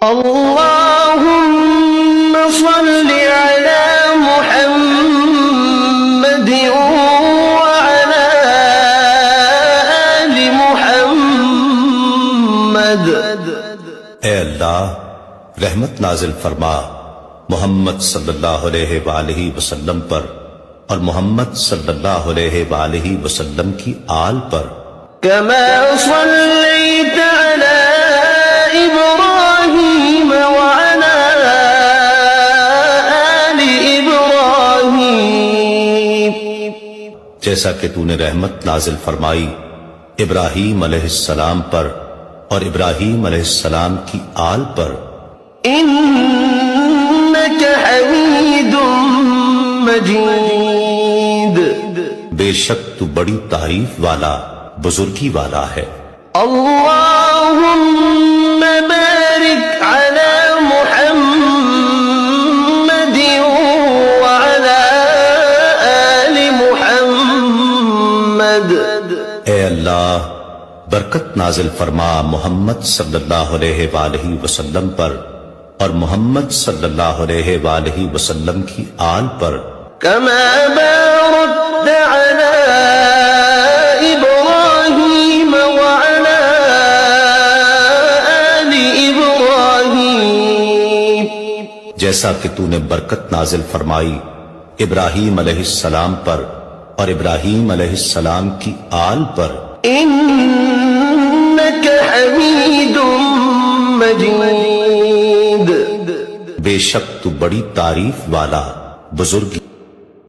اللهم صل على محمد وعلى آل محمد۔ اے اللہ رحمت نازل فرما محمد صلی اللہ علیہ وآلہ وسلم پر اور محمد صلی اللہ علیہ وآلہ وسلم کی آل پر۔ كما صليت على إبراهيم وعلى آل إبراهيم، جیسا کہ تو نے رحمت نازل فرمائی ابراہیم علیہ السلام پر اور ابراہیم علیہ السلام کی آل پر۔ إنك حميد مجيد، بے شک تو بڑی تعریف والا بزرگی والا ہے۔ اللهم بارك على محمد وعلى آل محمد۔ اے اللہ برکت نازل فرما محمد صلی اللہ علیہ وآلہ وسلم پر اور محمد صلی اللہ علیہ وآلہ وسلم کی آل پر۔ كما باركت على إبراهيم وعلى آل إبراهيم، جیسا کہ تو نے برکت نازل فرمائی ابراہیم علیہ السلام پر اور ابراہیم علیہ السلام کی آل پر۔ إنك حميد مجيد، بے شک تو بڑی تعریف والا بزرگی